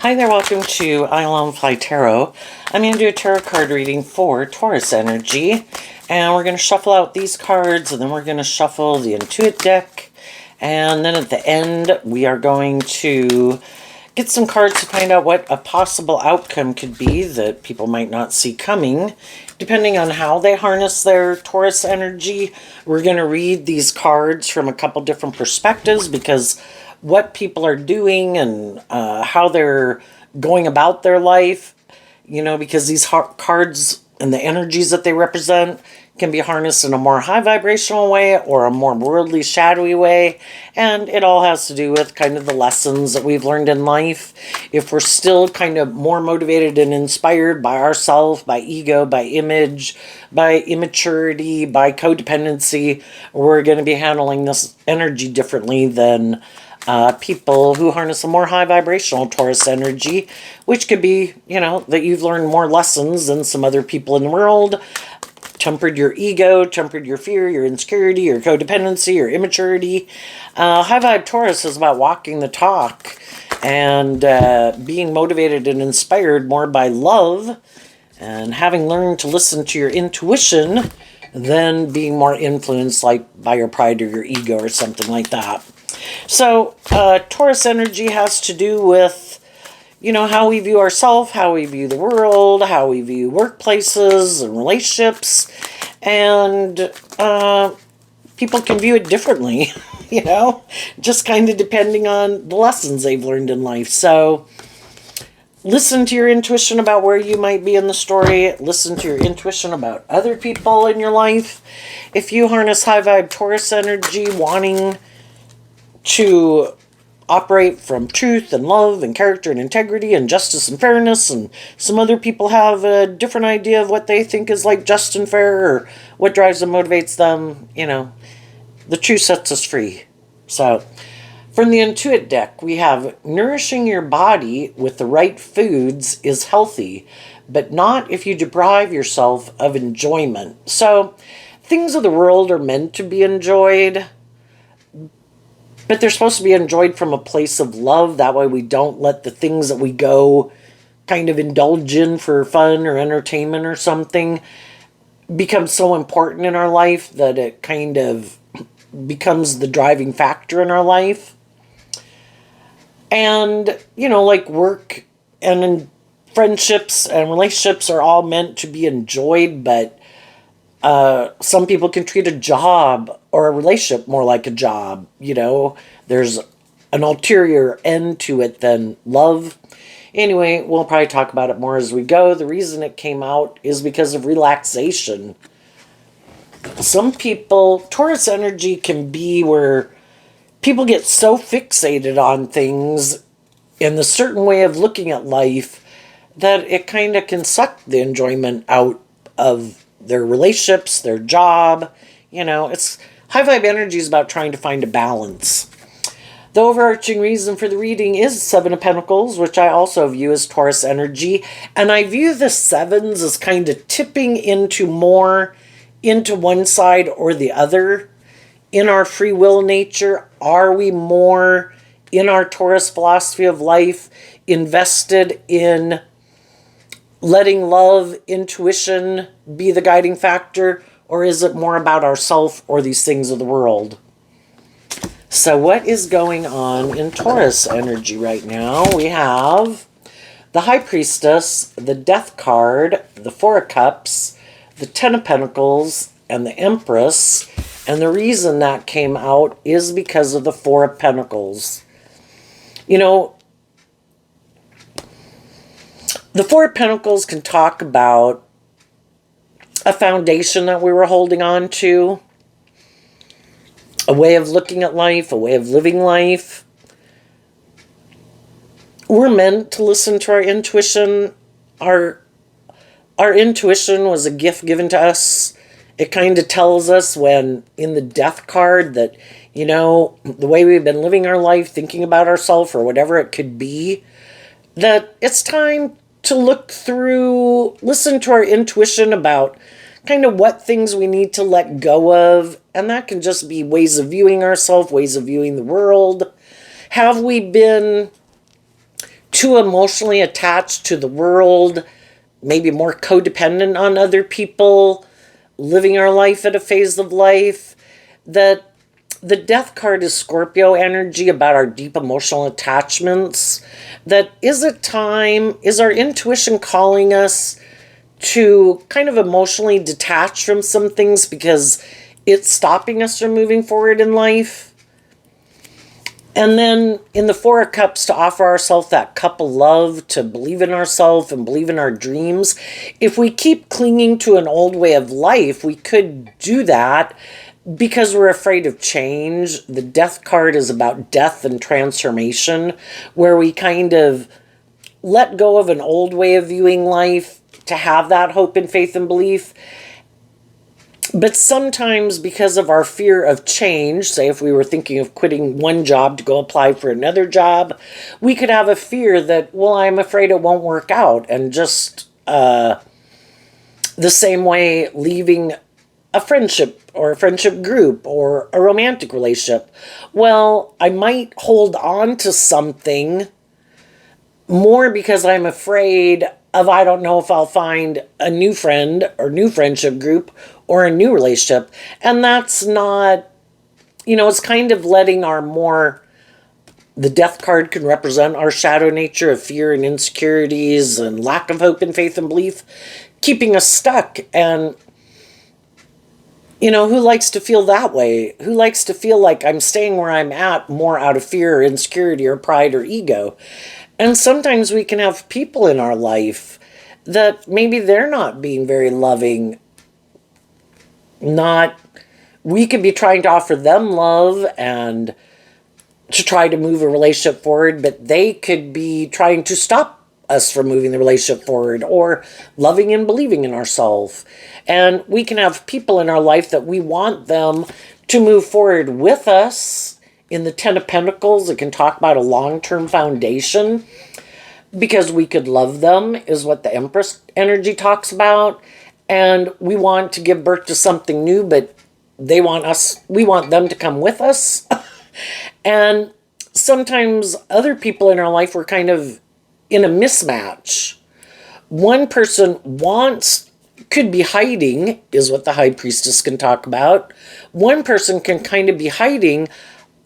Hi there, welcome to I Alone Fly Tarot. I'm going to do a tarot card reading for Taurus energy. And we're going to shuffle out these cards, and then we're going to shuffle the Intuit deck. And then at the end, we are going to get some cards to find out what a possible outcome could be that people might not see coming. Depending on how they harness their Taurus energy, we're going to read these cards from a couple different perspectives because what people are doing and how they're going about their life, because these cards and the energies that they represent can be harnessed in a more high vibrational way or a more worldly, shadowy way. And it all has to do with kind of the lessons that we've learned in life. If we're still kind of more motivated and inspired by ourself, by ego, by image, by immaturity, by codependency, we're going to be handling this energy differently than people who harness a more high vibrational Taurus energy, which could be, that you've learned more lessons than some other people in the world, tempered your ego, tempered your fear, your insecurity, your codependency, your immaturity. High vibe Taurus is about walking the talk and being motivated and inspired more by love and having learned to listen to your intuition than being more influenced by your pride or your ego or something like that. So, Taurus energy has to do with, how we view ourselves, how we view the world, how we view workplaces and relationships, and people can view it differently, just kind of depending on the lessons they've learned in life. So, listen to your intuition about where you might be in the story. Listen to your intuition about other people in your life. If you harness high vibe Taurus energy, wanting to operate from truth and love and character and integrity and justice and fairness, and some other people have a different idea of what they think is like just and fair or what drives them, motivates them, the truth sets us free. So from the Intuit deck, we have nourishing your body with the right foods is healthy, but not if you deprive yourself of enjoyment. So things of the world are meant to be enjoyed, but they're supposed to be enjoyed from a place of love. That way we don't let the things that we go kind of indulge in for fun or entertainment or something become so important in our life that it kind of becomes the driving factor in our life. And, like work and friendships and relationships are all meant to be enjoyed, but some people can treat a job or a relationship more like a job. There's an ulterior end to it than love. Anyway, we'll probably talk about it more as we go. The reason it came out is because of relaxation. Some people, Taurus energy can be where people get so fixated on things in the certain way of looking at life that it kind of can suck the enjoyment out of their relationships, their job. It's high vibe energy is about trying to find a balance. The overarching reason for the reading is Seven of Pentacles, which I also view as Taurus energy. And I view the sevens as kind of tipping into more into one side or the other. In our free will nature, are we more in our Taurus philosophy of life invested in letting love, intuition be the guiding factor, or is it more about ourself or these things of the world? So what is going on in Taurus energy right now? We have the High Priestess, the Death card, the Four of Cups, the Ten of Pentacles, and the Empress. And the reason that came out is because of the Four of Pentacles. The Four of Pentacles can talk about a foundation that we were holding on to, a way of looking at life, a way of living life. We're meant to listen to our intuition. Our intuition was a gift given to us. It kind of tells us when in the Death card that, the way we've been living our life, thinking about ourselves or whatever it could be, that it's time to look through, listen to our intuition about kind of what things we need to let go of. And that can just be ways of viewing ourselves, ways of viewing the world. Have we been too emotionally attached to the world, maybe more codependent on other people, living our life at a phase of life. That the death card is Scorpio energy, about our deep emotional attachments. That is it time, is our intuition calling us to kind of emotionally detach from some things because it's stopping us from moving forward in life? And then in the Four of Cups, to offer ourselves that cup of love, to believe in ourselves and believe in our dreams. If we keep clinging to an old way of life, we could do that because we're afraid of change. The Death card is about death and transformation, where we kind of let go of an old way of viewing life to have that hope and faith and belief. But sometimes, because of our fear of change, say if we were thinking of quitting one job to go apply for another job, we could have a fear that, well, I'm afraid it won't work out. And just the same way leaving a friendship or a friendship group or a romantic relationship. Well, I might hold on to something more because I'm afraid of, I don't know if I'll find a new friend or new friendship group or a new relationship. And that's not, it's kind of letting our more, the Death card can represent our shadow nature of fear and insecurities and lack of hope and faith and belief, keeping us stuck. And, who likes to feel that way? Who likes to feel like I'm staying where I'm at more out of fear or insecurity or pride or ego? And sometimes we can have people in our life that maybe they're not being very loving. We could be trying to offer them love and to try to move a relationship forward, but they could be trying to stop us from moving the relationship forward or loving and believing in ourselves. And we can have people in our life that we want them to move forward with us. In the Ten of Pentacles, it can talk about a long-term foundation because we could love them, is what the Empress energy talks about. And we want to give birth to something new, but we want them to come with us. And sometimes other people in our life, we're kind of in a mismatch. One person could be hiding, is what the High Priestess can talk about. One person can kind of be hiding,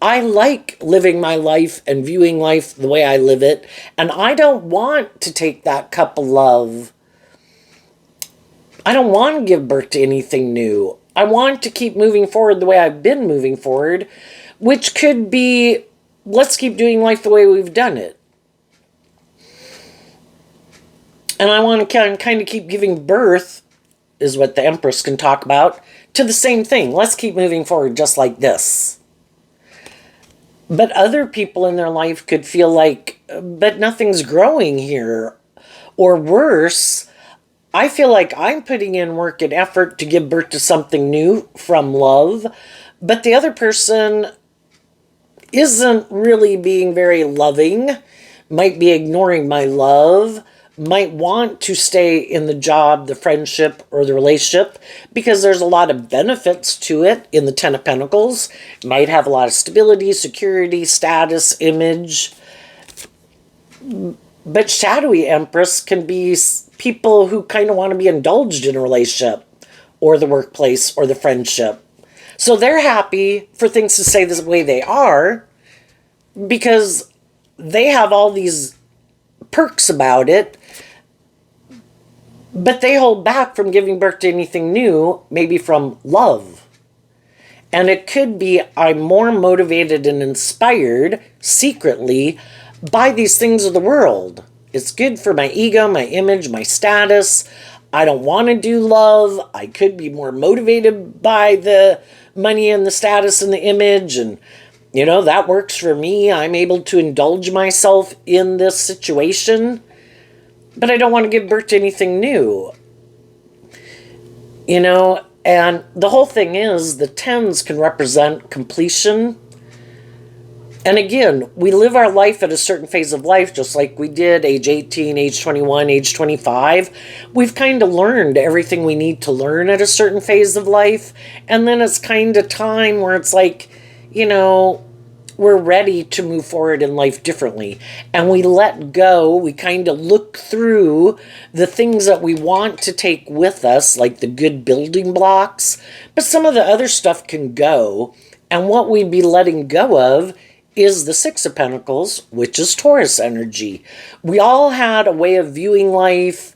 I like living my life and viewing life the way I live it, and I don't want to take that cup of love. I don't want to give birth to anything new. I want to keep moving forward the way I've been moving forward, which could be, let's keep doing life the way we've done it. And I want to kind of keep giving birth, is what the Empress can talk about, to the same thing. Let's keep moving forward just like this. But other people in their life could feel like, but nothing's growing here. Or worse, I feel like I'm putting in work and effort to give birth to something new from love, but the other person isn't really being very loving, might be ignoring my love, might want to stay in the job, the friendship, or the relationship because there's a lot of benefits to it in the Ten of Pentacles. Might have a lot of stability, security, status, image. But shadowy Empress can be people who kind of want to be indulged in a relationship or the workplace or the friendship. So they're happy for things to stay the way they are because they have all these perks about it, but they hold back from giving birth to anything new, maybe from love. And it could be I'm more motivated and inspired secretly by these things of the world. It's good for my ego, my image, my status. I don't want to do love. I could be more motivated by the money and the status and the image, and that works for me. I'm able to indulge myself in this situation, but I don't want to give birth to anything new. And the whole thing is the tens can represent completion. And again, we live our life at a certain phase of life, just like we did age 18, age 21, age 25. We've kind of learned everything we need to learn at a certain phase of life. And then it's kind of time where it's like, we're ready to move forward in life differently. And we let go, we kind of look through the things that we want to take with us, like the good building blocks, but some of the other stuff can go. And what we'd be letting go of is the Six of Pentacles, which is Taurus energy. We all had a way of viewing life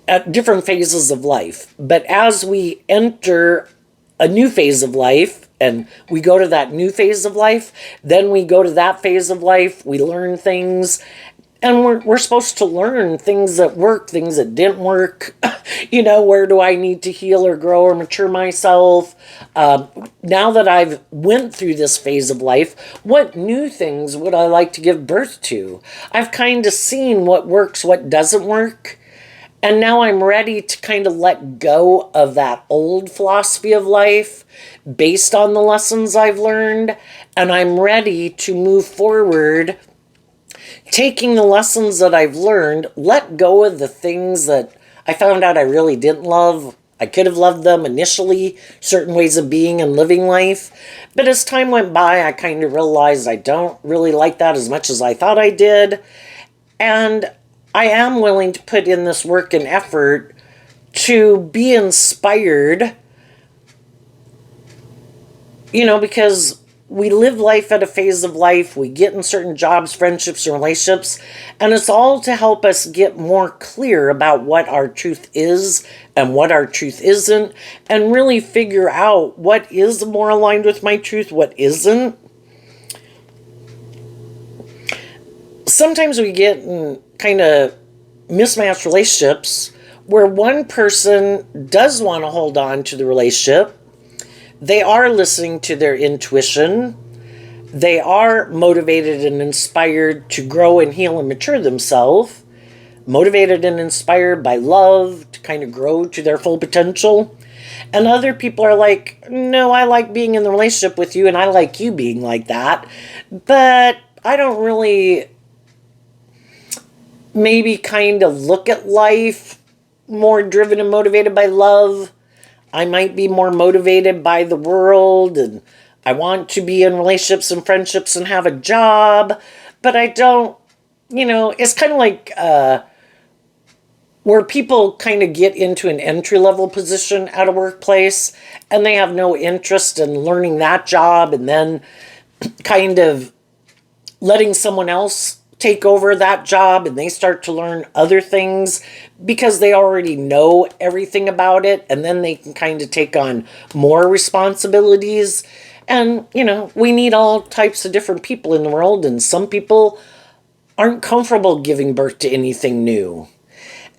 at different phases of life. But as we enter a new phase of life, and we go to that new phase of life, then we go to that phase of life, we learn things, and we're supposed to learn things that work, things that didn't work. You know, where do I need to heal or grow or mature myself? Now that I've went through this phase of life, what new things would I like to give birth to? I've kind of seen what works, what doesn't work. And now I'm ready to kind of let go of that old philosophy of life based on the lessons I've learned. And I'm ready to move forward, taking the lessons that I've learned, let go of the things that I found out I really didn't love. I could have loved them initially, certain ways of being and living life. But as time went by, I kind of realized I don't really like that as much as I thought I did. And I am willing to put in this work and effort to be inspired, you know, because we live life at a phase of life, we get in certain jobs, friendships, and relationships, and it's all to help us get more clear about what our truth is and what our truth isn't, and really figure out what is more aligned with my truth, what isn't. Sometimes we get in kind of mismatched relationships where one person does want to hold on to the relationship. They are listening to their intuition. They are motivated and inspired to grow and heal and mature themselves. Motivated and inspired by love to kind of grow to their full potential. And other people are like, no, I like being in the relationship with you and I like you being like that. But I don't really maybe kind of look at life more driven and motivated by love. I might be more motivated by the world, and I want to be in relationships and friendships and have a job, but I don't, you know, it's kind of like where people kind of get into an entry-level position at a workplace and they have no interest in learning that job and then kind of letting someone else take over that job, and they start to learn other things because they already know everything about it, and then they can kind of take on more responsibilities. And, you know, we need all types of different people in the world, and some people aren't comfortable giving birth to anything new.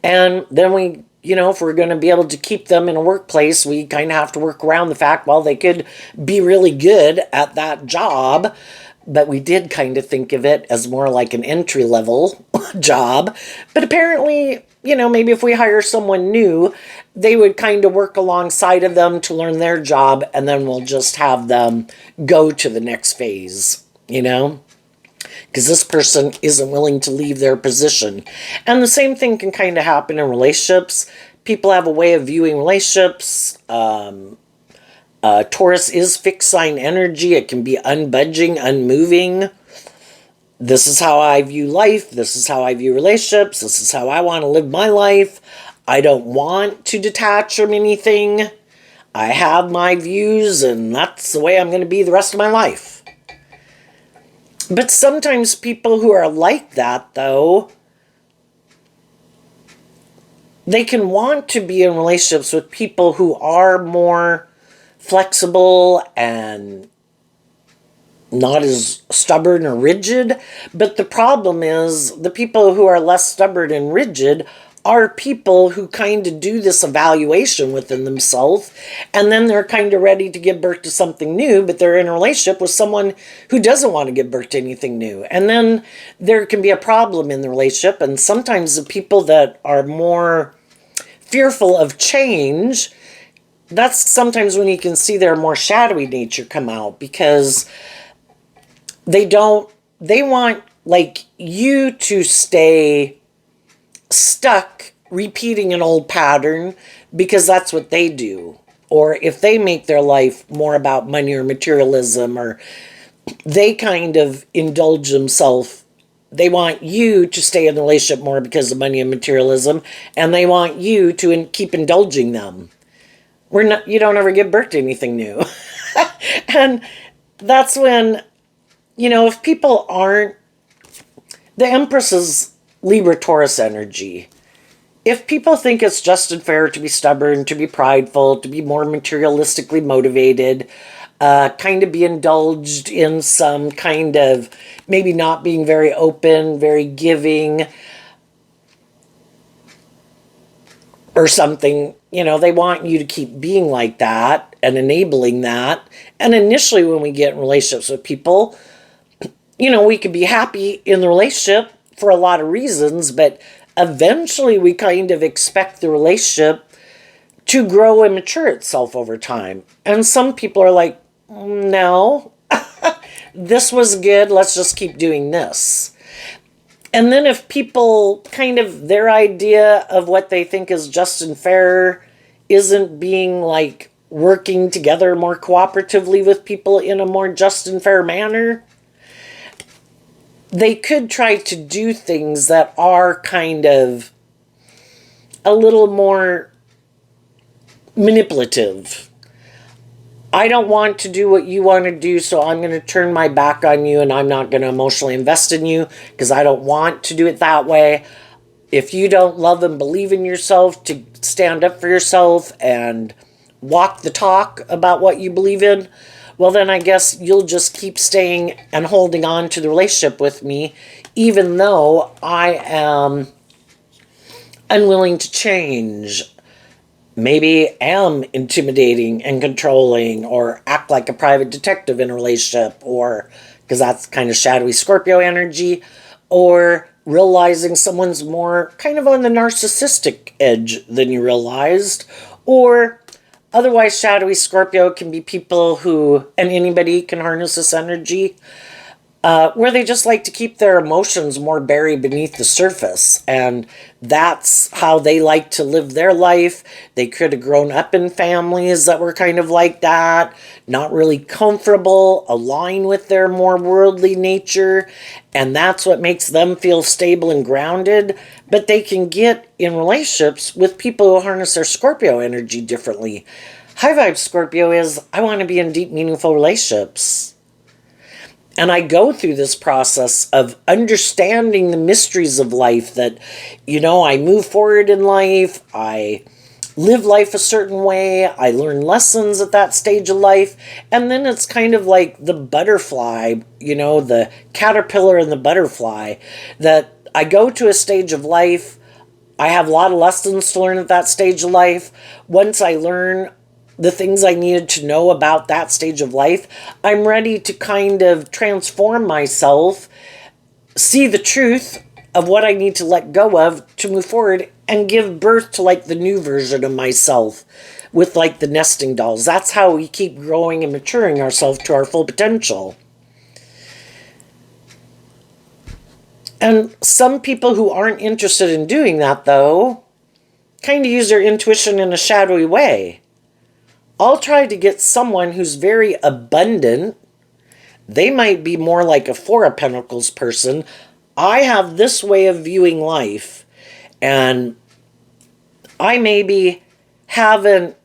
And then we, you know, if we're going to be able to keep them in a workplace, we kind of have to work around the fact, well, they could be really good at that job, but we did kind of think of it as more like an entry-level job. But apparently, you know, maybe if we hire someone new, they would kind of work alongside of them to learn their job, and then we'll just have them go to the next phase, you know? Because this person isn't willing to leave their position. And the same thing can kind of happen in relationships. People have a way of viewing relationships. Taurus is fixed sign energy. It can be unbudging, unmoving. This is how I view life. This is how I view relationships. This is how I want to live my life. I don't want to detach from anything. I have my views, and that's the way I'm going to be the rest of my life. But sometimes people who are like that, though, they can want to be in relationships with people who are more flexible and not as stubborn or rigid. But the problem is the people who are less stubborn and rigid are people who kind of do this evaluation within themselves, and then they're kind of ready to give birth to something new, but they're in a relationship with someone who doesn't want to give birth to anything new. And then there can be a problem in the relationship, and sometimes the people that are more fearful of change, that's sometimes when you can see their more shadowy nature come out, because they want like you to stay stuck repeating an old pattern because that's what they do. Or if they make their life more about money or materialism or they kind of indulge themselves. They want you to stay in the relationship more because of money and materialism, and they want you to keep indulging them. You don't ever give birth to anything new. And that's when, if people aren't, the Empress is Libra Taurus energy. If people think it's just and fair to be stubborn, to be prideful, to be more materialistically motivated, kind of be indulged in some kind of maybe not being very open, very giving, or something, they want you to keep being like that and enabling that. And initially, when we get in relationships with people, we could be happy in the relationship for a lot of reasons, but eventually we kind of expect the relationship to grow and mature itself over time. And some people are like, no, this was good, let's just keep doing this. And then if people kind of, their idea of what they think is just and fair isn't being like working together more cooperatively with people in a more just and fair manner, they could try to do things that are kind of a little more manipulative. I don't want to do what you want to do, so I'm going to turn my back on you and I'm not going to emotionally invest in you because I don't want to do it that way. If you don't love and believe in yourself to stand up for yourself and walk the talk about what you believe in, well, then I guess you'll just keep staying and holding on to the relationship with me, even though I am unwilling to change. Maybe am intimidating and controlling, or act like a private detective in a relationship, or because that's kind of shadowy Scorpio energy, or realizing someone's more kind of on the narcissistic edge than you realized, or otherwise shadowy Scorpio can be people who, and anybody can harness this energy, where they just like to keep their emotions more buried beneath the surface. And that's how they like to live their life. They could have grown up in families that were kind of like that, not really comfortable, align with their more worldly nature. And that's what makes them feel stable and grounded. But they can get in relationships with people who harness their Scorpio energy differently. High vibe Scorpio is, I want to be in deep, meaningful relationships. And I go through this process of understanding the mysteries of life that, I move forward in life, I live life a certain way, I learn lessons at that stage of life, and then it's kind of like the butterfly, the caterpillar and the butterfly, that I go to a stage of life, I have a lot of lessons to learn at that stage of life. Once I learn the things I needed to know about that stage of life, I'm ready to kind of transform myself, see the truth of what I need to let go of to move forward and give birth to like the new version of myself with like the nesting dolls. That's how we keep growing and maturing ourselves to our full potential. And some people who aren't interested in doing that, though, kind of use their intuition in a shadowy way. I'll try to get someone who's very abundant. They might be more like a Four of Pentacles person. I have this way of viewing life, and I maybe haven't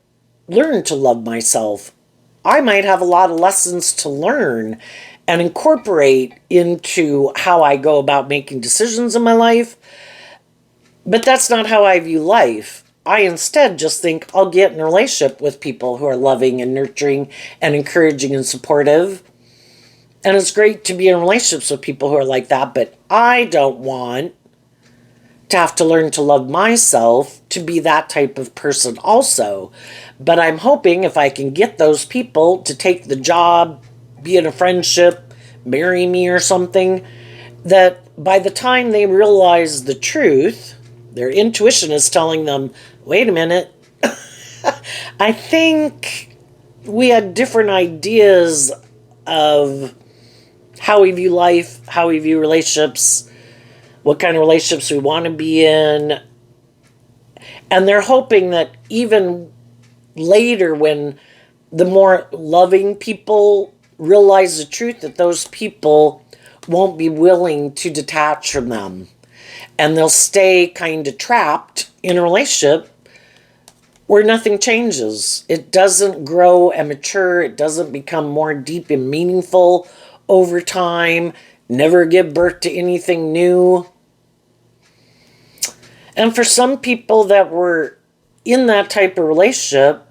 learned to love myself. I might have a lot of lessons to learn and incorporate into how I go about making decisions in my life. But that's not how I view life. I instead just think I'll get in a relationship with people who are loving and nurturing and encouraging and supportive. And it's great to be in relationships with people who are like that, but I don't want to have to learn to love myself to be that type of person also. But I'm hoping if I can get those people to take the job, be in a friendship, marry me or something, that by the time they realize the truth, their intuition is telling them, wait a minute, I think we had different ideas of how we view life, how we view relationships, what kind of relationships we want to be in. And they're hoping that even later, when the more loving people realize the truth that those people won't be willing to detach from them. And they'll stay kind of trapped in a relationship where nothing changes. It doesn't grow and mature. It doesn't become more deep and meaningful over time. Never give birth to anything new. And for some people that were in that type of relationship,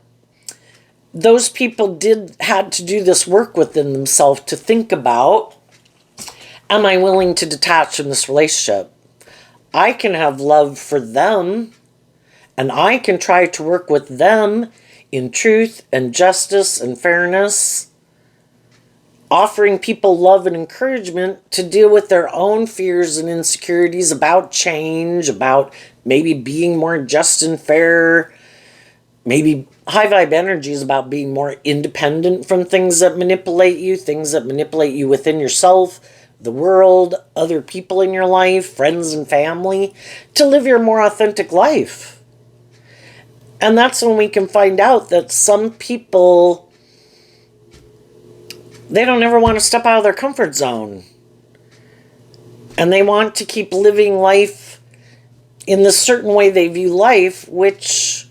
those people had to do this work within themselves to think about, am I willing to detach from this relationship? I can have love for them, and I can try to work with them in truth and justice and fairness, offering people love and encouragement to deal with their own fears and insecurities about change, about maybe being more just and fair. Maybe high vibe energy is about being more independent from things that manipulate you within yourself, the world, other people in your life, friends and family, to live your more authentic life. And that's when we can find out that some people, they don't ever want to step out of their comfort zone. And they want to keep living life in the certain way they view life, which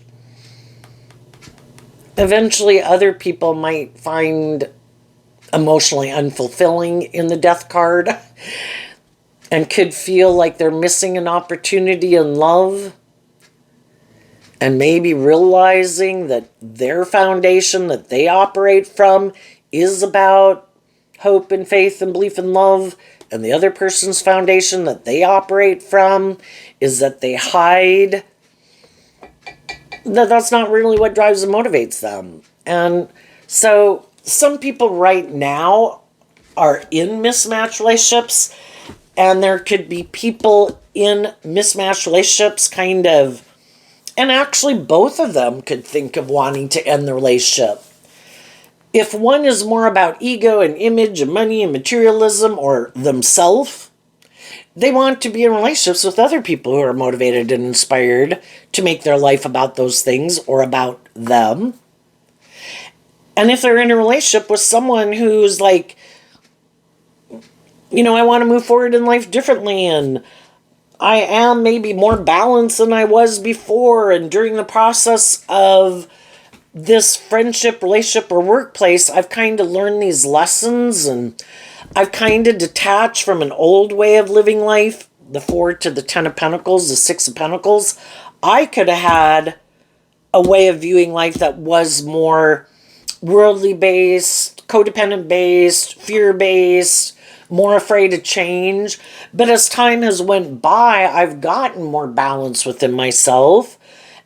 eventually other people might find emotionally unfulfilling in the death card and could feel like they're missing an opportunity in love, and maybe realizing that their foundation that they operate from is about hope and faith and belief in love, and the other person's foundation that they operate from is that they hide. That's not really what drives and motivates them. And so some people right now are in mismatched relationships, and there could be people in mismatched relationships kind of, and actually both of them could think of wanting to end the relationship. If one is more about ego and image and money and materialism or themselves, they want to be in relationships with other people who are motivated and inspired to make their life about those things or about them. And if they're in a relationship with someone who's like, I want to move forward in life differently, and I am maybe more balanced than I was before, and during the process of this friendship, relationship, or workplace, I've kind of learned these lessons, and I've kind of detached from an old way of living life, the 4 to the 10 of Pentacles, the 6 of Pentacles. I could have had a way of viewing life that was more worldly based, codependent based, fear based, more afraid of change. But as time has went by, I've gotten more balance within myself,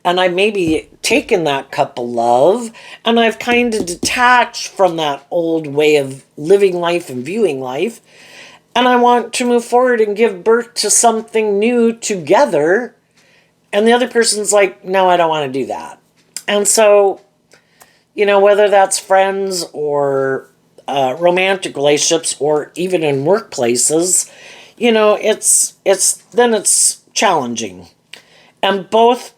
and I've maybe taken that cup of love, and I've kind of detached from that old way of living life and viewing life, and I want to move forward and give birth to something new together. And the other person's like, no, I don't want to do that. And so, whether that's friends or romantic relationships or even in workplaces, it's challenging. And both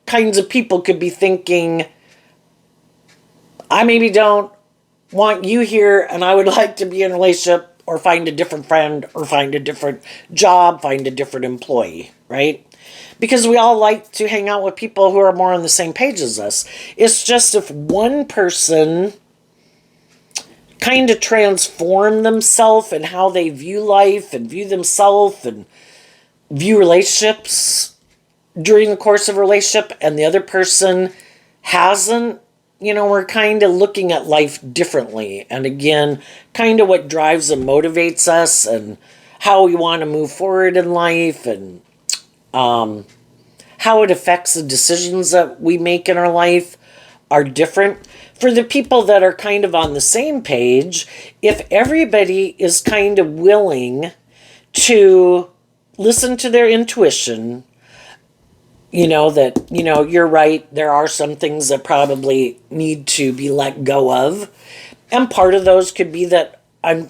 kinds of people could be thinking, I maybe don't want you here, and I would like to be in a relationship or find a different friend or find a different job, find a different employee, right? Because we all like to hang out with people who are more on the same page as us. It's just if one person kind of transform themselves and how they view life and view themselves and view relationships during the course of a relationship, and the other person hasn't, we're kind of looking at life differently. And again, kind of what drives and motivates us and how we want to move forward in life, and how it affects the decisions that we make in our life are different. For the people that are kind of on the same page, if everybody is kind of willing to listen to their intuition, you're right, there are some things that probably need to be let go of. And part of those could be that I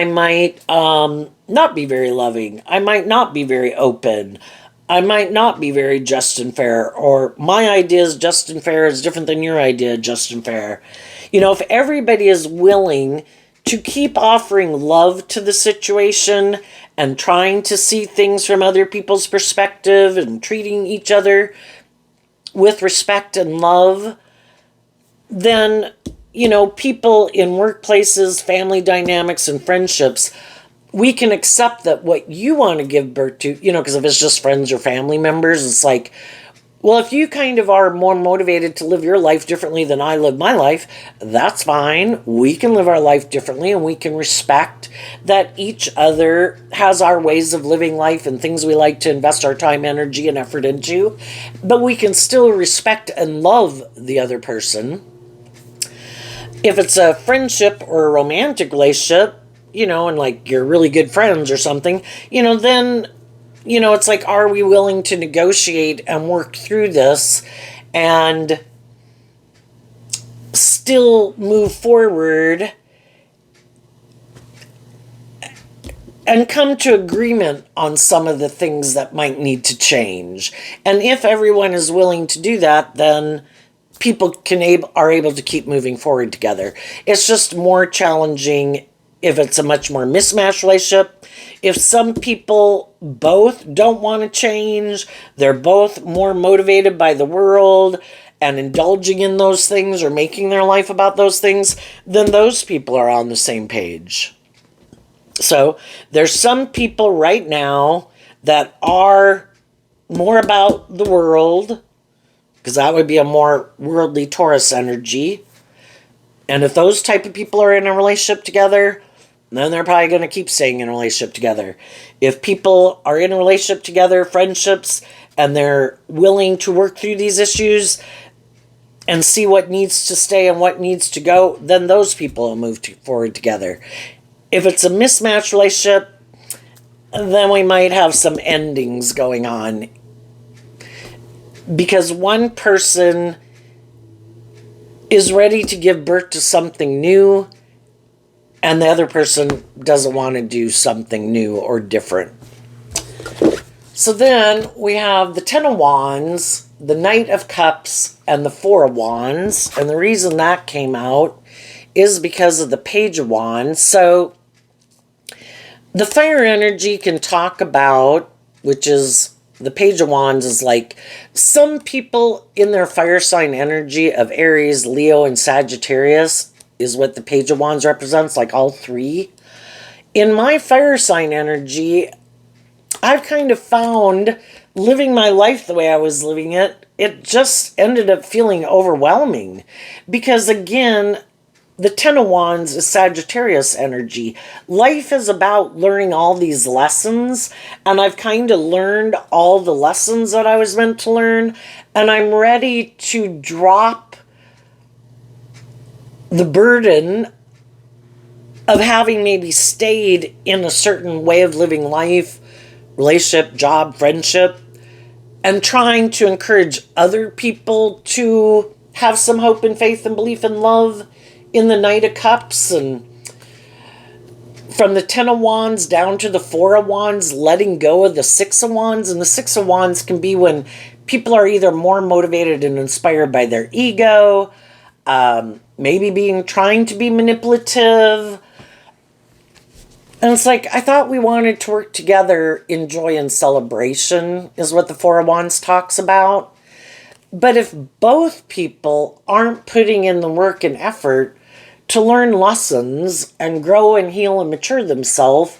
might not be very loving. I might not be very open. I might not be very just and fair. Or my idea of just and fair is different than your idea of just and fair. You know, if everybody is willing to keep offering love to the situation and trying to see things from other people's perspective and treating each other with respect and love, then, you know, people in workplaces, family dynamics, and friendships, we can accept that what you want to give birth to, you know, because if it's just friends or family members, it's like, well, if you kind of are more motivated to live your life differently than I live my life, that's fine. We can live our life differently, and we can respect that each other has our ways of living life and things we like to invest our time, energy, and effort into. But we can still respect and love the other person. If it's a friendship or a romantic relationship, you know, and like you're really good friends or something, you know, then, you know, it's like, are we willing to negotiate and work through this and still move forward and come to agreement on some of the things that might need to change? And if everyone is willing to do that, then people are able to keep moving forward together. It's just more challenging if it's a much more mismatched relationship. If some people both don't want to change, they're both more motivated by the world and indulging in those things or making their life about those things, then those people are on the same page. So there's some people right now that are more about the world, because that would be a more worldly Taurus energy. And if those type of people are in a relationship together, then they're probably going to keep staying in a relationship together. If people are in a relationship together, friendships, and they're willing to work through these issues and see what needs to stay and what needs to go, then those people will move forward together. If it's a mismatched relationship, then we might have some endings going on, because one person is ready to give birth to something new and the other person doesn't want to do something new or different. So then we have the Ten of Wands, the Knight of Cups, and the Four of Wands. And the reason that came out is because of the Page of Wands. So the fire energy can talk about, which is the Page of Wands, is like some people in their fire sign energy of Aries, Leo, and Sagittarius is what the Page of Wands represents, like all three. In my fire sign energy, I've kind of found living my life the way I was living it, it just ended up feeling overwhelming. Because again, the Ten of Wands is Sagittarius energy. Life is about learning all these lessons, and I've kind of learned all the lessons that I was meant to learn, and I'm ready to drop the burden of having maybe stayed in a certain way of living life, relationship, job, friendship, and trying to encourage other people to have some hope and faith and belief and love in the Knight of Cups. And from the Ten of Wands down to the Four of Wands, letting go of the Six of Wands. And the Six of Wands can be when people are either more motivated and inspired by their ego, maybe trying to be manipulative. And it's like, I thought we wanted to work together in joy and celebration, is what the Four of Wands talks about. But if both people aren't putting in the work and effort to learn lessons and grow and heal and mature themselves,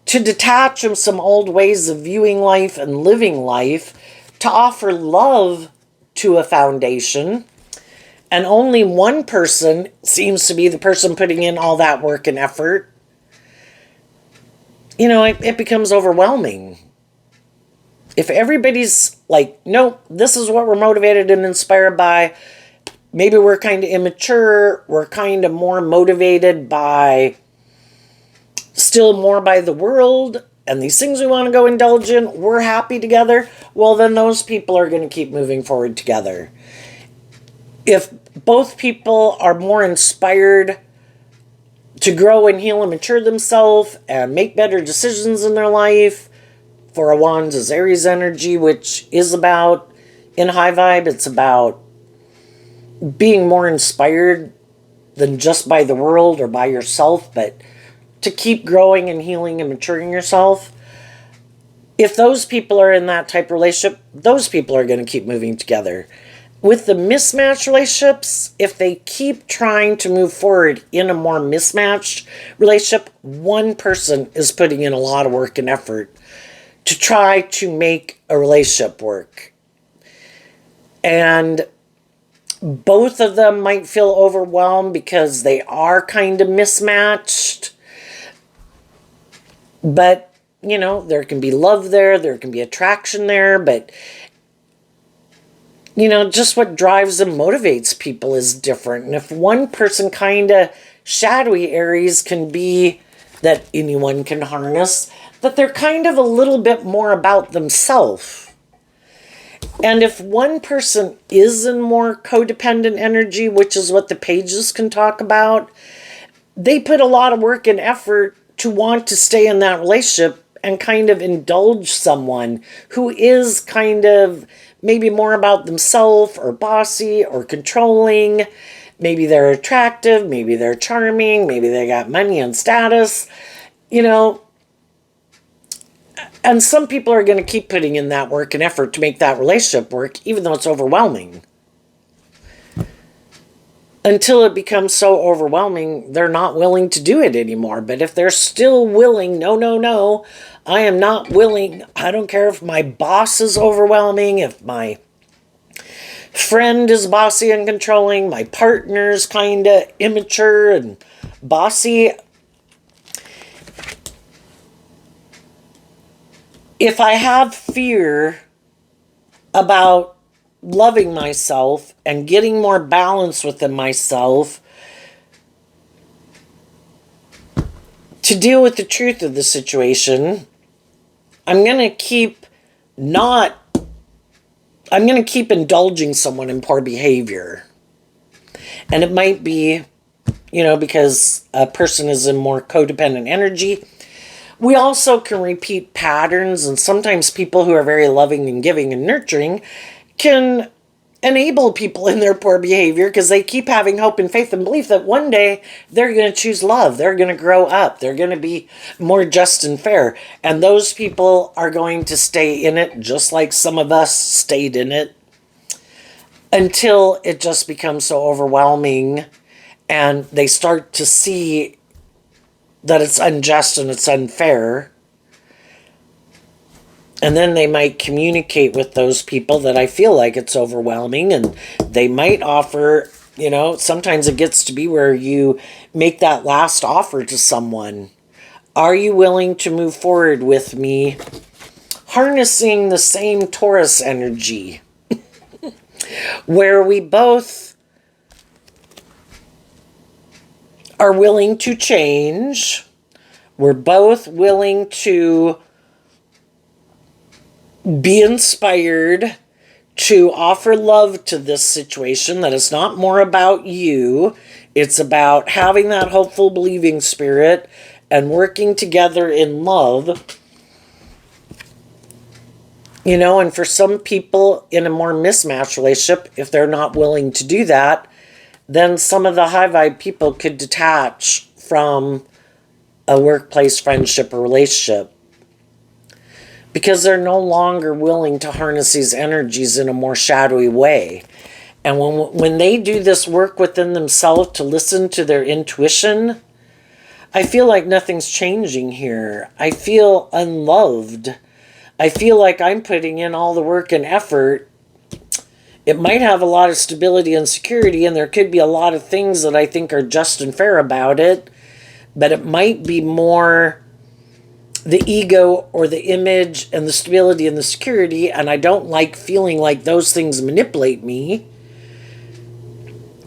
to detach from some old ways of viewing life and living life, to offer love to a foundation, and only one person seems to be the person putting in all that work and effort, you know, it becomes overwhelming. If everybody's like, nope, this is what we're motivated and inspired by, maybe we're kind of immature, we're kind of more motivated by, still more by the world, and these things we want to go indulge in, we're happy together, well, then those people are going to keep moving forward together. If both people are more inspired to grow and heal and mature themselves and make better decisions in their life, Four of Wands is Aries energy, which is about, in high vibe, it's about being more inspired than just by the world or by yourself, but to keep growing and healing and maturing yourself. If those people are in that type of relationship, those people are going to keep moving together. With the mismatched relationships, if they keep trying to move forward in a more mismatched relationship, one person is putting in a lot of work and effort to try to make a relationship work. And both of them might feel overwhelmed because they are kind of mismatched. But, you know, there can be love there can be attraction there, but, you know, just what drives and motivates people is different. And if one person kind of, shadowy Aries can be that anyone can harness, that they're kind of a little bit more about themselves. And if one person is in more codependent energy, which is what the pages can talk about, they put a lot of work and effort to want to stay in that relationship and kind of indulge someone who is kind of maybe more about themselves or bossy or controlling. Maybe they're attractive, maybe they're charming, maybe they got money and status, you know. And some people are going to keep putting in that work and effort to make that relationship work, even though it's overwhelming. Until it becomes so overwhelming, they're not willing to do it anymore. But if they're still willing, no, I am not willing. I don't care if my boss is overwhelming, if my friend is bossy and controlling, my partner's kind of immature and bossy. If I have fear about loving myself and getting more balance within myself to deal with the truth of the situation, I'm going to keep indulging someone in poor behavior. And it might be, you know, because a person is in more codependent energy. We also can repeat patterns, and sometimes people who are very loving and giving and nurturing can enable people in their poor behavior because they keep having hope and faith and belief that one day they're going to choose love. They're going to grow up. They're going to be more just and fair. And those people are going to stay in it just like some of us stayed in it until it just becomes so overwhelming and they start to see that it's unjust and it's unfair. And then they might communicate with those people that I feel like it's overwhelming, and they might offer, you know, sometimes it gets to be where you make that last offer to someone. Are you willing to move forward with me harnessing the same Taurus energy where we both are willing to change, we're both willing to be inspired to offer love to this situation, that it's not more about you, it's about having that hopeful believing spirit and working together in love. You know, and for some people in a more mismatched relationship, if they're not willing to do that, then some of the high vibe people could detach from a workplace friendship or relationship because they're no longer willing to harness these energies in a more shadowy way. And when they do this work within themselves to listen to their intuition, I feel like nothing's changing here. I feel unloved. I feel like I'm putting in all the work and effort. It might have a lot of stability and security, and there could be a lot of things that I think are just and fair about it, but it might be more the ego or the image and the stability and the security, and I don't like feeling like those things manipulate me.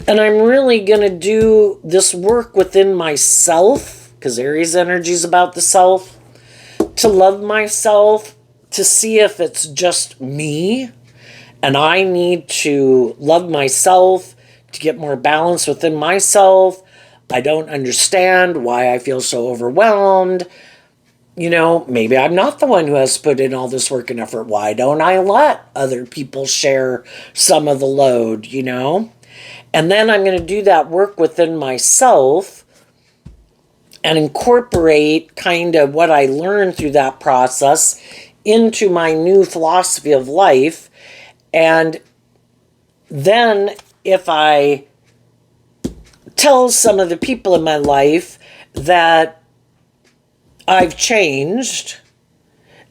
And I'm really going to do this work within myself, because Aries energy is about the self, to love myself, to see if it's just me, and I need to love myself to get more balance within myself. I don't understand why I feel so overwhelmed. You know, maybe I'm not the one who has put in all this work and effort. Why don't I let other people share some of the load, you know? And then I'm going to do that work within myself and incorporate kind of what I learned through that process into my new philosophy of life. And then if I tell some of the people in my life that I've changed,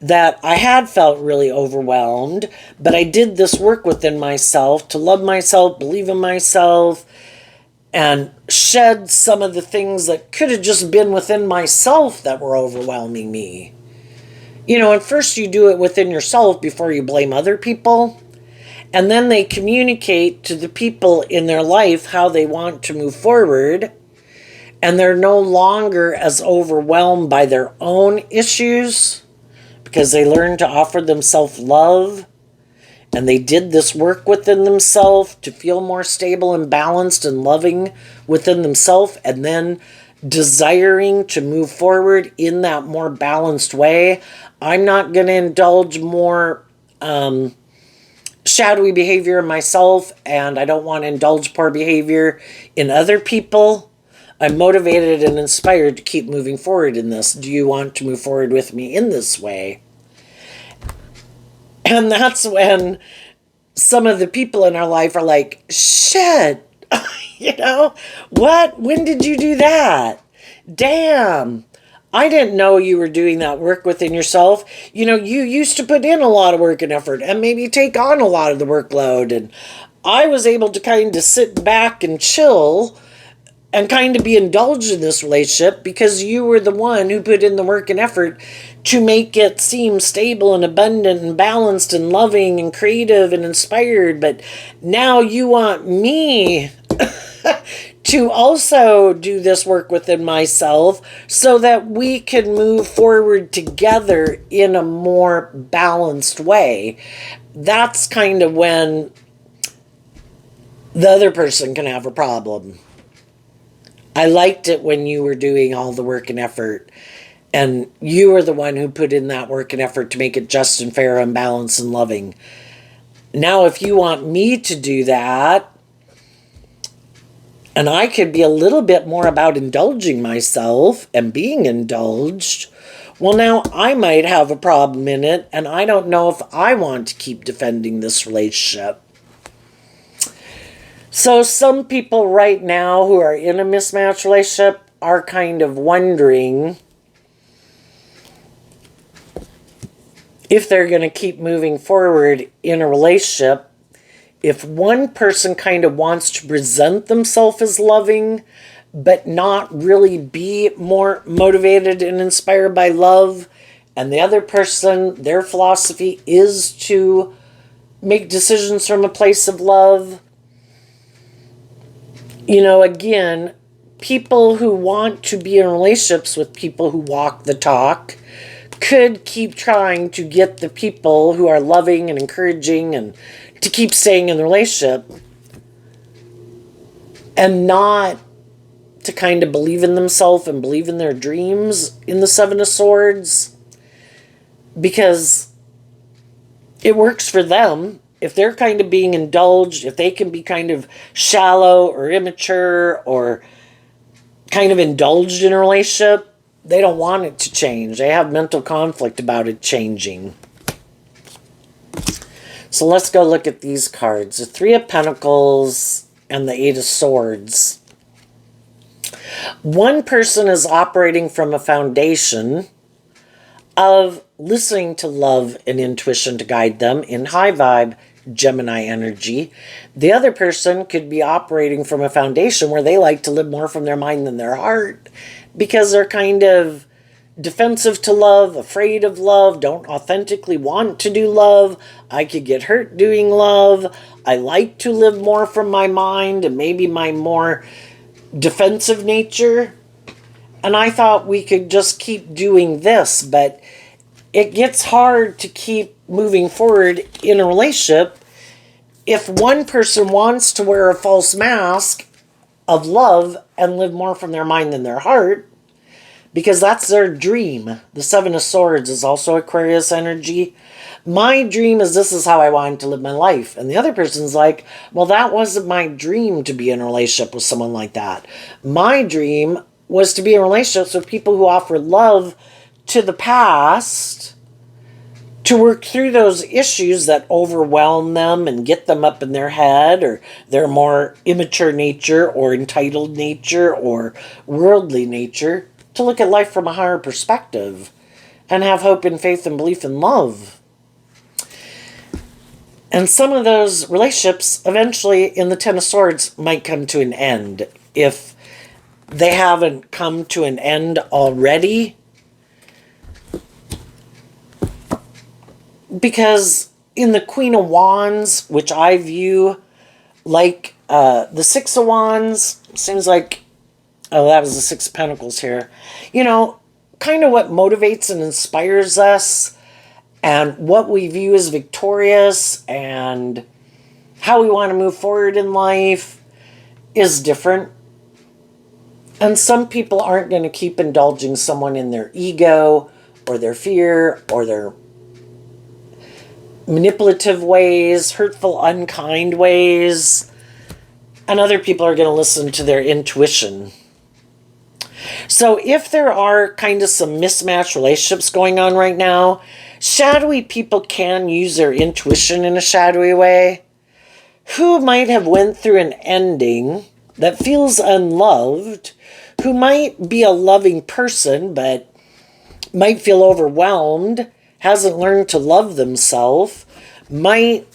that I had felt really overwhelmed, but I did this work within myself to love myself, believe in myself, and shed some of the things that could have just been within myself that were overwhelming me. You know, and first you do it within yourself before you blame other people. And then they communicate to the people in their life how they want to move forward. And they're no longer as overwhelmed by their own issues because they learned to offer themselves love. And they did this work within themselves to feel more stable and balanced and loving within themselves, and then desiring to move forward in that more balanced way. I'm not going to indulge more shadowy behavior in myself, and I don't want to indulge poor behavior in other people. I'm motivated and inspired to keep moving forward in this. Do you want to move forward with me in this way? And that's when some of the people in our life are like, shit, you know, what? When did you do that? Damn, I didn't know you were doing that work within yourself. You know, you used to put in a lot of work and effort and maybe take on a lot of the workload. And I was able to kind of sit back and chill and kind of be indulged in this relationship because you were the one who put in the work and effort to make it seem stable and abundant and balanced and loving and creative and inspired. But now you want me to also do this work within myself so that we can move forward together in a more balanced way. That's kind of when the other person can have a problem. I liked it when you were doing all the work and effort, and you were the one who put in that work and effort to make it just and fair and balanced and loving. Now, if you want me to do that, and I could be a little bit more about indulging myself and being indulged, well, now I might have a problem in it, and I don't know if I want to keep defending this relationship. So some people right now who are in a mismatched relationship are kind of wondering if they're going to keep moving forward in a relationship. If one person kind of wants to present themselves as loving, but not really be more motivated and inspired by love, and the other person, their philosophy is to make decisions from a place of love. You know, again, people who want to be in relationships with people who walk the talk could keep trying to get the people who are loving and encouraging and to keep staying in the relationship and not to kind of believe in themselves and believe in their dreams in the Seven of Swords, because it works for them. If they're kind of being indulged, if they can be kind of shallow or immature or kind of indulged in a relationship, they don't want it to change. They have mental conflict about it changing. So let's go look at these cards. The Three of Pentacles and the Eight of Swords. One person is operating from a foundation of listening to love and intuition to guide them in high vibe Gemini energy. The other person could be operating from a foundation where they like to live more from their mind than their heart because they're kind of defensive to love, afraid of love, don't authentically want to do love. I could get hurt doing love. I like to live more from my mind and maybe my more defensive nature. And I thought we could just keep doing this, but it gets hard to keep moving forward in a relationship if one person wants to wear a false mask of love and live more from their mind than their heart, because that's their dream. The Seven of Swords is also Aquarius energy. My dream is this is how I want to live my life. And the other person's like, well, that wasn't my dream to be in a relationship with someone like that. My dream was to be in relationships with people who offer love to the past, to work through those issues that overwhelm them and get them up in their head, or their more immature nature or entitled nature or worldly nature, to look at life from a higher perspective and have hope and faith and belief and love. And some of those relationships eventually in the Ten of Swords might come to an end. If they haven't come to an end already, because in the Queen of Wands, which I view like the Six of Wands, seems like, oh, that was the Six of Pentacles here. You know, kind of what motivates and inspires us and what we view as victorious and how we want to move forward in life is different. And some people aren't going to keep indulging someone in their ego or their fear or their manipulative ways, hurtful, unkind ways. And other people are going to listen to their intuition. So if there are kind of some mismatched relationships going on right now, shadowy people can use their intuition in a shadowy way. Who might have went through an ending that feels unloved, who might be a loving person but might feel overwhelmed, hasn't learned to love themselves, might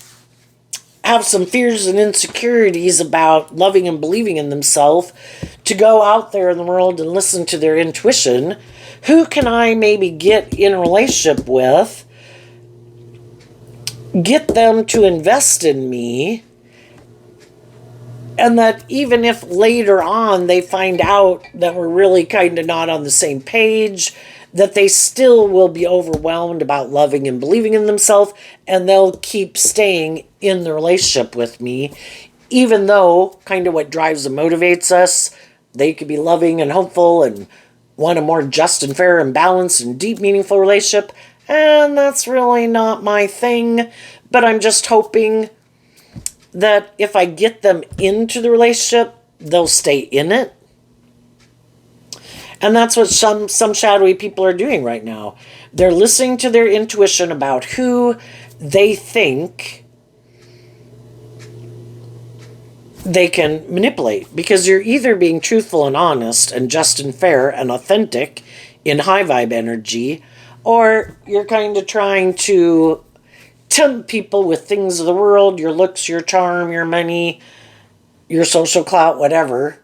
have some fears and insecurities about loving and believing in themselves, to go out there in the world and listen to their intuition. Who can I maybe get in a relationship with, get them to invest in me, and that even if later on they find out that we're really kind of not on the same page, that they still will be overwhelmed about loving and believing in themselves, and they'll keep staying in the relationship with me, even though kind of what drives and motivates us, they could be loving and hopeful and want a more just and fair and balanced and deep, meaningful relationship, and that's really not my thing. But I'm just hoping that if I get them into the relationship, they'll stay in it. And that's what some shadowy people are doing right now. They're listening to their intuition about who they think they can manipulate. Because you're either being truthful and honest and just and fair and authentic in high vibe energy, or you're kind of trying to tempt people with things of the world, your looks, your charm, your money, your social clout, whatever,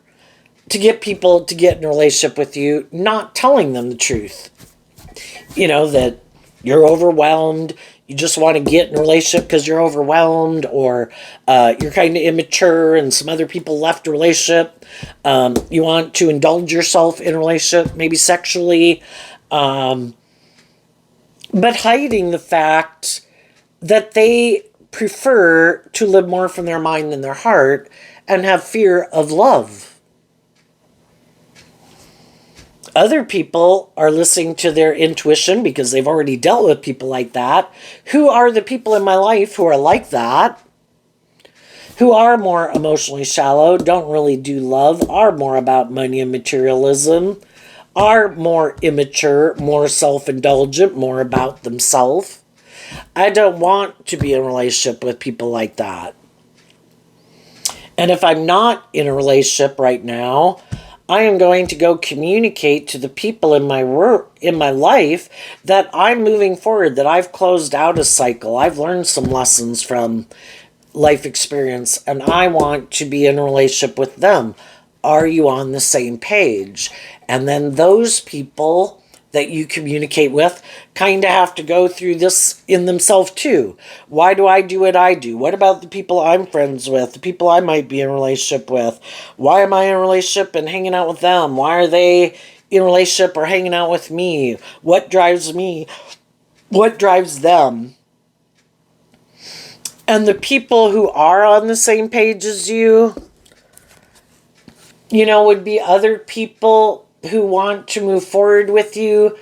to get people to get in a relationship with you, not telling them the truth. You know, that you're overwhelmed, you just want to get in a relationship because you're overwhelmed, or you're kind of immature and some other people left a relationship. You want to indulge yourself in a relationship, maybe sexually, but hiding the fact that they prefer to live more from their mind than their heart and have fear of love. Other people are listening to their intuition because they've already dealt with people like that. Who are the people in my life who are like that? Who are more emotionally shallow, don't really do love, are more about money and materialism, are more immature, more self-indulgent, more about themselves. I don't want to be in a relationship with people like that. And if I'm not in a relationship right now, I am going to go communicate to the people in my life that I'm moving forward, that I've closed out a cycle. I've learned some lessons from life experience, and I want to be in a relationship with them. Are you on the same page? And then those people that you communicate with kind of have to go through this in themselves too. Why do I do what I do? What about the people I'm friends with, the people I might be in a relationship with? Why am I in a relationship and hanging out with them? Why are they in a relationship or hanging out with me? What drives me? What drives them? And the people who are on the same page as you, you know, would be other people who want to move forward with you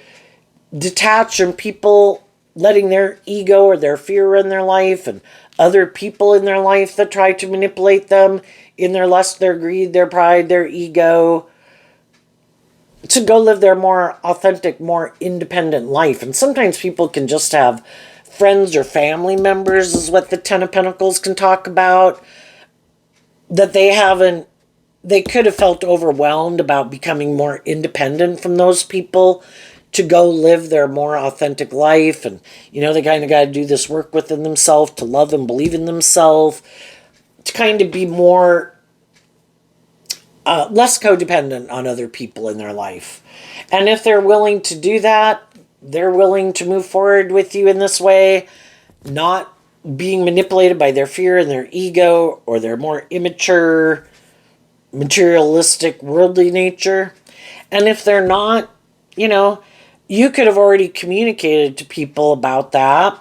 detach from people letting their ego or their fear in their life, and other people in their life that try to manipulate them in their lust, their greed, their pride, their ego, to go live their more authentic, more independent life. And sometimes people can just have friends or family members, is what the Ten of Pentacles can talk about, that they could have felt overwhelmed about becoming more independent from those people to go live their more authentic life. And, they kind of got to do this work within themselves to love and believe in themselves, to kind of be more, less codependent on other people in their life. And if they're willing to do that, they're willing to move forward with you in this way, not being manipulated by their fear and their ego or their more immature, materialistic, worldly nature. And if they're not, you could have already communicated to people about that,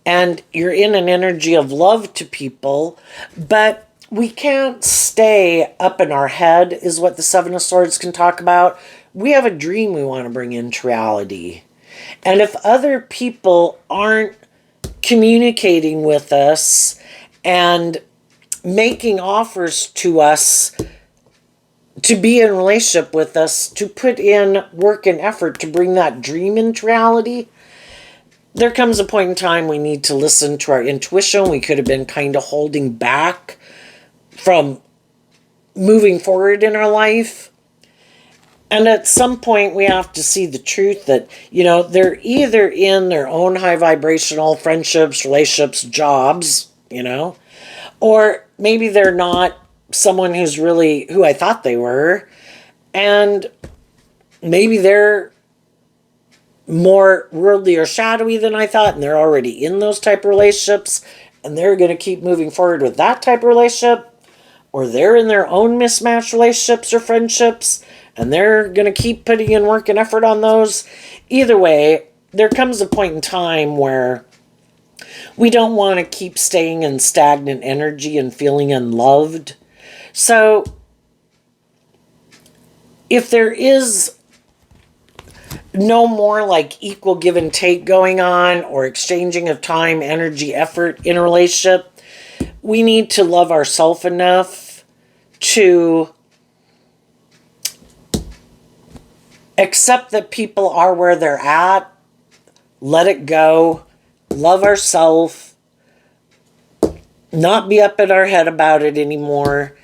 and you're in an energy of love to people, but we can't stay up in our head, is what the Seven of Swords can talk about. We have a dream we want to bring into reality. And if other people aren't communicating with us and making offers to us to be in relationship with us, to put in work and effort to bring that dream into reality, there comes a point in time we need to listen to our intuition. We could have been kind of holding back from moving forward in our life. And at some point we have to see the truth that, they're either in their own high vibrational friendships, relationships, jobs, or maybe they're not someone who's really who I thought they were, and maybe they're more worldly or shadowy than I thought, and they're already in those type of relationships, and they're going to keep moving forward with that type of relationship, or they're in their own mismatched relationships or friendships, and they're going to keep putting in work and effort on those. Either way, there comes a point in time where we don't want to keep staying in stagnant energy and feeling unloved. So, if there is no more like equal give and take going on, or exchanging of time, energy, effort in a relationship, we need to love ourselves enough to accept that people are where they're at, let it go, love ourselves, not be up in our head about it anymore,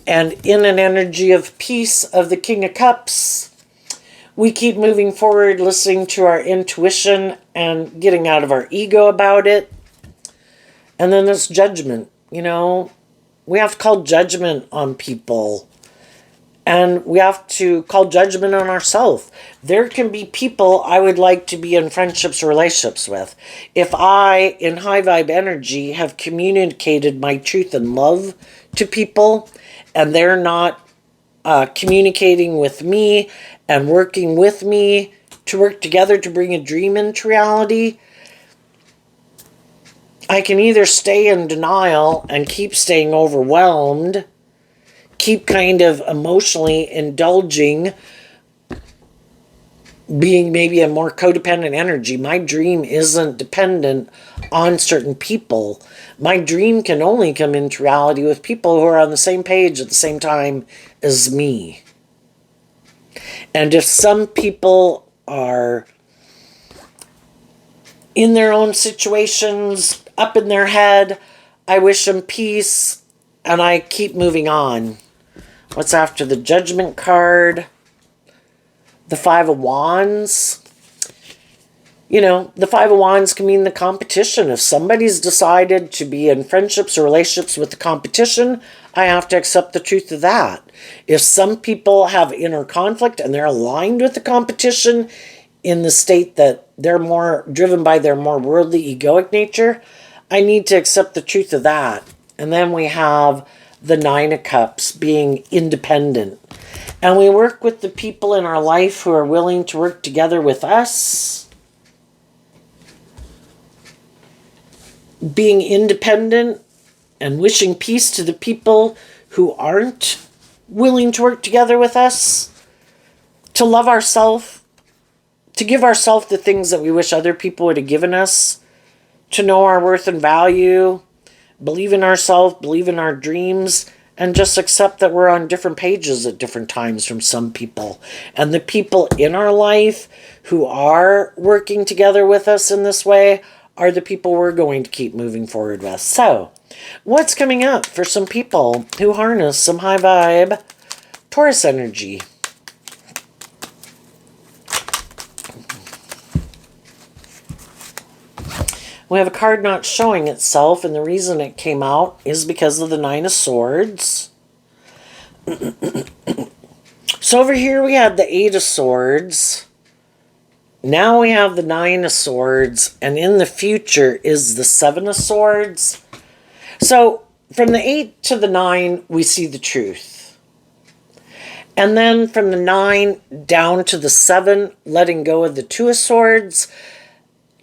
and in an energy of peace of the King of Cups, we keep moving forward, listening to our intuition and getting out of our ego about it. And then there's judgment. We have to call judgment on people. And we have to call judgment on ourselves. There can be people I would like to be in friendships or relationships with. If I, in high vibe energy, have communicated my truth and love to people, and they're not communicating with me and working with me to work together to bring a dream into reality, I can either stay in denial and keep staying overwhelmed, keep kind of emotionally indulging, being maybe a more codependent energy. My dream isn't dependent on certain people. My dream can only come into reality with people who are on the same page at the same time as me. And if some people are in their own situations, up in their head, I wish them peace, and I keep moving on. What's after the Judgment card? The Five of Wands. The Five of Wands can mean the competition. If somebody's decided to be in friendships or relationships with the competition, I have to accept the truth of that. If some people have inner conflict and they're aligned with the competition in the state that they're more driven by their more worldly, egoic nature, I need to accept the truth of that. And then we have the Nine of Cups, being independent. And we work with the people in our life who are willing to work together with us. Being independent and wishing peace to the people who aren't willing to work together with us. to love ourselves, to give ourselves the things that we wish other people would have given us, to know our worth and value, believe in ourselves, believe in our dreams, and just accept that we're on different pages at different times from some people. And the people in our life who are working together with us in this way are the people we're going to keep moving forward with. So, what's coming up for some people who harness some high vibe Taurus energy? We have a card not showing itself, and the reason it came out is because of the Nine of Swords. So over here we had the Eight of Swords. Now we have the Nine of Swords, and in the future is the Seven of Swords. So from the 8 to the 9, we see the truth. And then from the 9 down to the 7, letting go of the Two of Swords,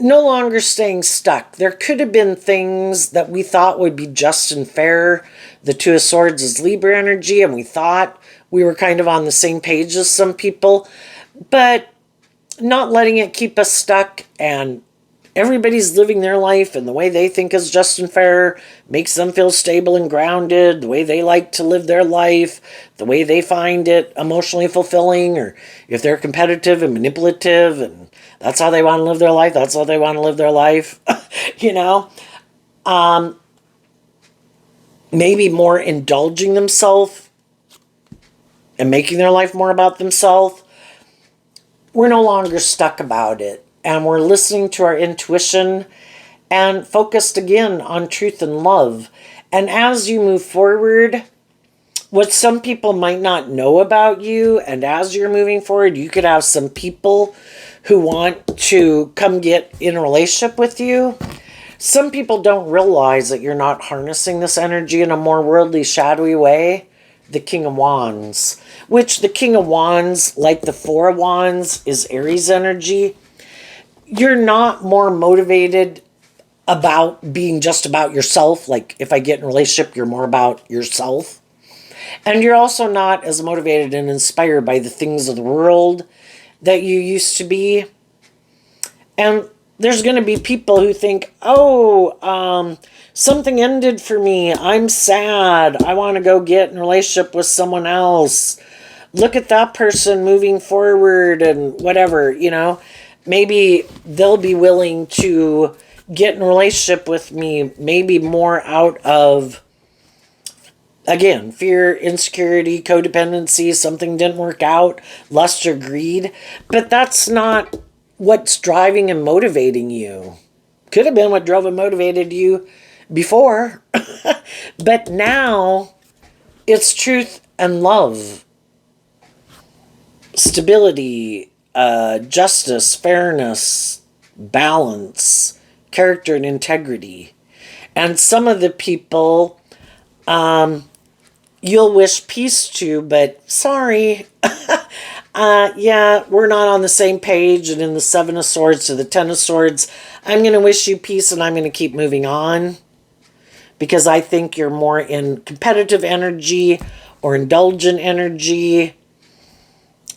no longer staying stuck. There could have been things that we thought would be just and fair. The Two of Swords is Libra energy, and we thought we were kind of on the same page as some people, but not letting it keep us stuck, and everybody's living their life and the way they think is just and fair makes them feel stable and grounded, the way they like to live their life, the way they find it emotionally fulfilling, or if they're competitive and manipulative and that's how they want to live their life, that's how they want to live their life. You know, maybe more indulging themselves and making their life more about themselves. We're no longer stuck about it, and we're listening to our intuition and focused again on truth and love. And as you move forward, what some people might not know about you, and as you're moving forward, you could have some people who want to come get in a relationship with you. Some people don't realize that you're not harnessing this energy in a more worldly, shadowy way. The King of Wands, which the King of Wands, like the Four of Wands, is Aries energy. You're not more motivated about being just about yourself. Like if I get in a relationship, you're more about yourself. And you're also not as motivated and inspired by the things of the world that you used to be. And there's going to be people who think, oh, something ended for me. I'm sad. I want to go get in a relationship with someone else. Look at that person moving forward and whatever, you know. Maybe they'll be willing to get in a relationship with me, maybe more out of, again, fear, insecurity, codependency, something didn't work out, lust or greed. But that's not what's driving and motivating you. Could have been what drove and motivated you before. But now it's truth and love, stability, justice, fairness, balance, character, and integrity. And some of the people you'll wish peace to, but sorry. Yeah, we're not on the same page. And in the Seven of Swords to the Ten of Swords, I'm going to wish you peace and I'm going to keep moving on. Because I think you're more in competitive energy or indulgent energy.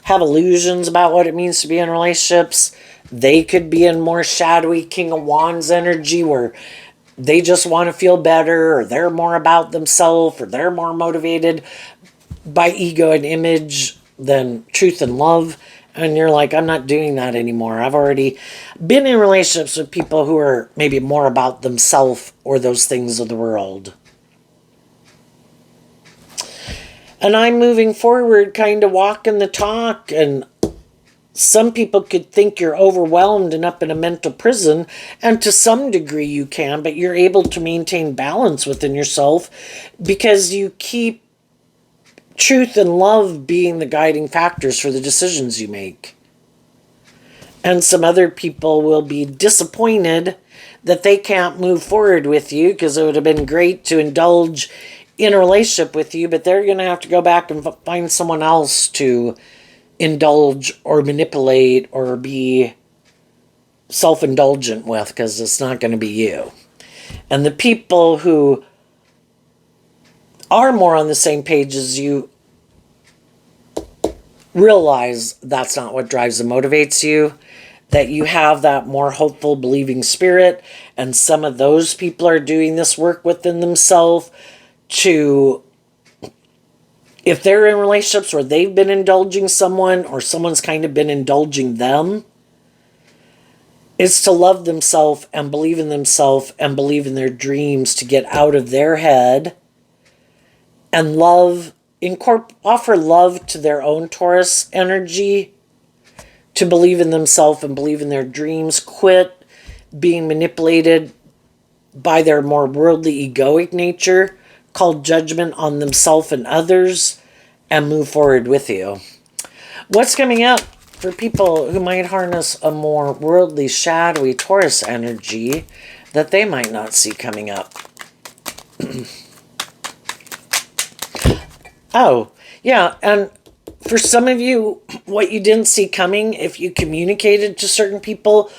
Have illusions about what it means to be in relationships. They could be in more shadowy King of Wands energy where they just want to feel better, or they're more about themselves, or they're more motivated by ego and image than truth and love. And you're like, I'm not doing that anymore. I've already been in relationships with people who are maybe more about themselves or those things of the world. And I'm moving forward, kind of walking the talk. And some people could think you're overwhelmed and up in a mental prison. And to some degree you can, but you're able to maintain balance within yourself because you keep truth and love being the guiding factors for the decisions you make. And some other people will be disappointed that they can't move forward with you because it would have been great to indulge in a relationship with you, but they're going to have to go back and find someone else to indulge or manipulate or be self-indulgent with because it's not going to be you. And the people who are more on the same page as you realize that's not what drives and motivates you, that you have that more hopeful, believing spirit, and some of those people are doing this work within themselves to, if they're in relationships where they've been indulging someone or someone's kind of been indulging them, is to love themselves and believe in themselves and believe in their dreams, to get out of their head and offer love to their own Taurus energy, to believe in themselves and believe in their dreams, quit being manipulated by their more worldly egoic nature, called judgment on themselves and others, and move forward with you. What's coming up for people who might harness a more worldly, shadowy Taurus energy that they might not see coming up? Oh, yeah, and for some of you, what you didn't see coming, if you communicated to certain people,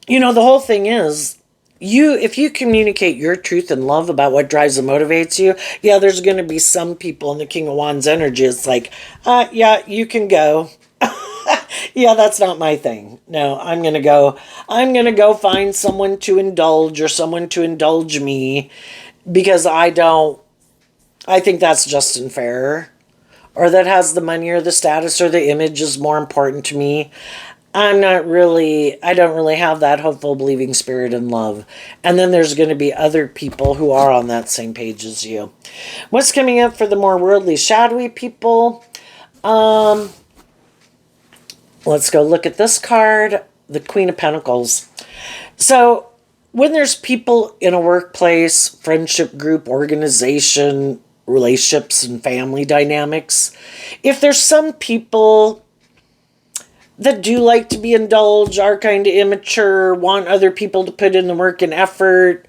the whole thing is, if you communicate your truth and love about what drives and motivates you, yeah, there's going to be some people in the King of Wands energy, it's like, yeah, you can go. Yeah, that's not my thing. No, I'm going to go find someone to indulge or someone to indulge me because I think that's just unfair, or that has the money or the status or the image is more important to me. I don't really have that hopeful, believing spirit and love. And then there's going to be other people who are on that same page as you. What's coming up for the more worldly, shadowy people? Let's go look at this card, the Queen of Pentacles. So when there's people in a workplace, friendship group, organization, relationships, and family dynamics, if there's some people that do like to be indulged, are kind of immature, want other people to put in the work and effort,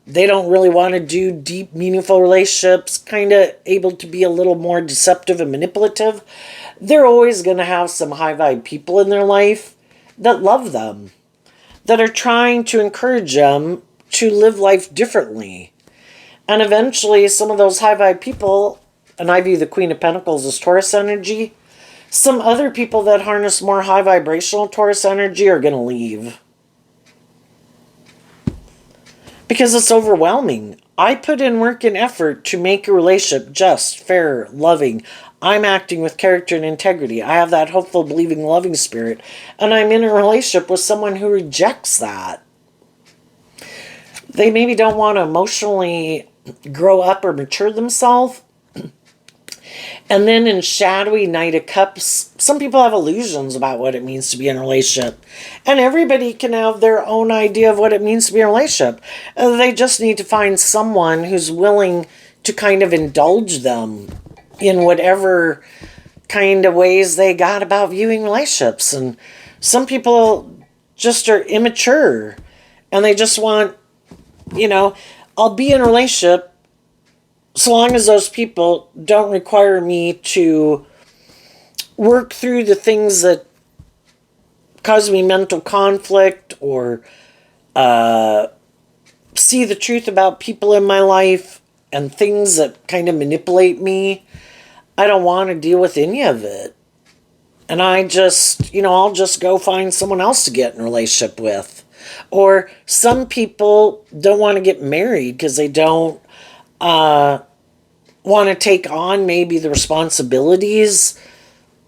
they don't really want to do deep, meaningful relationships, kind of able to be a little more deceptive and manipulative, they're always going to have some high vibe people in their life that love them, that are trying to encourage them to live life differently. And eventually, some of those high vibe people, and I view the Queen of Pentacles as Taurus energy, some other people that harness more high vibrational Taurus energy are going to leave. Because it's overwhelming. I put in work and effort to make a relationship just, fair, loving. I'm acting with character and integrity. I have that hopeful, believing, loving spirit. And I'm in a relationship with someone who rejects that. They maybe don't want to emotionally grow up or mature themselves. And then in shadowy Knight of Cups, some people have illusions about what it means to be in a relationship. And everybody can have their own idea of what it means to be in a relationship. They just need to find someone who's willing to kind of indulge them in whatever kind of ways they got about viewing relationships. And some people just are immature and they just want, I'll be in a relationship so long as those people don't require me to work through the things that cause me mental conflict or see the truth about people in my life and things that kind of manipulate me. I don't want to deal with any of it. And I just, I'll just go find someone else to get in a relationship with. Or some people don't want to get married because they don't want to take on maybe the responsibilities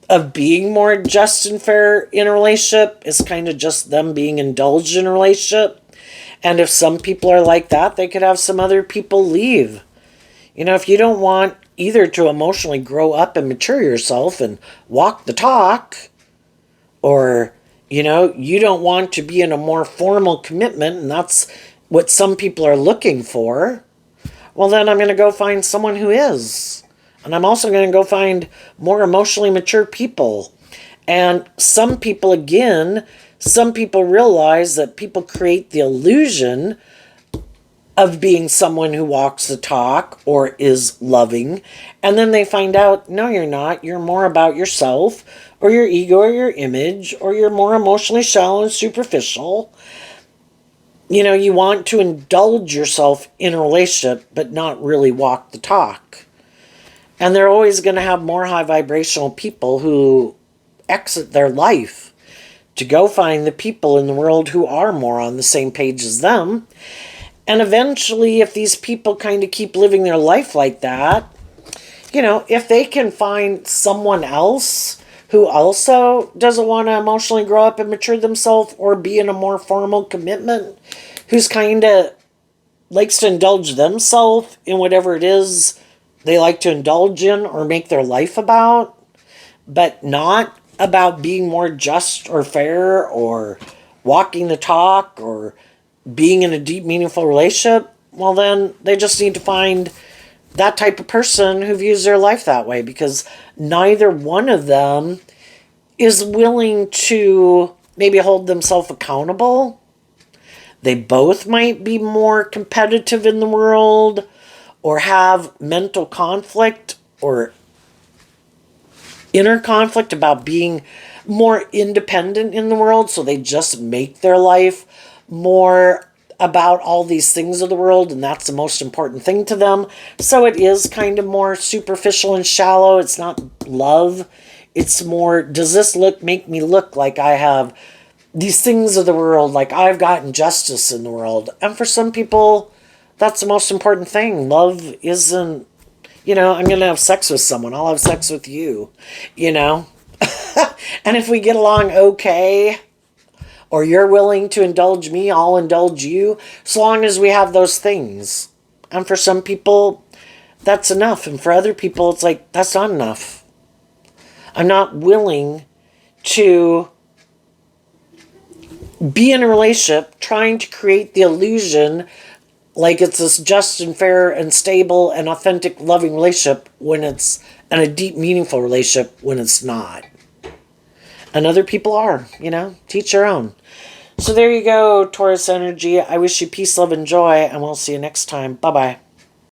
of being more just and fair in a relationship. It's kind of just them being indulged in a relationship. And if some people are like that, they could have some other people leave. If you don't want either to emotionally grow up and mature yourself and walk the talk, or, you don't want to be in a more formal commitment, and that's what some people are looking for, well, then I'm going to go find someone who is. And I'm also going to go find more emotionally mature people. And some people realize that people create the illusion of being someone who walks the talk or is loving. And then they find out, no, you're not. You're more about yourself or your ego or your image, or you're more emotionally shallow and superficial. You want to indulge yourself in a relationship, but not really walk the talk. And they're always going to have more high vibrational people who exit their life to go find the people in the world who are more on the same page as them. And eventually, if these people kind of keep living their life like that, you know, if they can find someone else who also doesn't want to emotionally grow up and mature themselves or be in a more formal commitment, who's kind of likes to indulge themselves in whatever it is they like to indulge in or make their life about, but not about being more just or fair or walking the talk or being in a deep, meaningful relationship, well, then they just need to find that type of person who views their life that way, because neither one of them is willing to maybe hold themselves accountable. They both might be more competitive in the world or have mental conflict or inner conflict about being more independent in the world, so they just make their life more about all these things of the world, and that's the most important thing to them. So it is kind of more superficial and shallow. It's not love. It's more, does this make me look like I have these things of the world, like I've got injustice in the world? And for some people, that's the most important thing. Love isn't, you know, I'm going to have sex with someone, I'll have sex with you, you know? And if we get along okay, or you're willing to indulge me, I'll indulge you, as long as we have those things. And for some people, that's enough. And for other people, it's like, that's not enough. I'm not willing to be in a relationship trying to create the illusion like it's this just and fair and stable and authentic loving relationship when it's, and a deep meaningful relationship when it's not. And other people are, you know, teach your own. So there you go, Taurus energy. I wish you peace, love, and joy, and we'll see you next time. Bye-bye.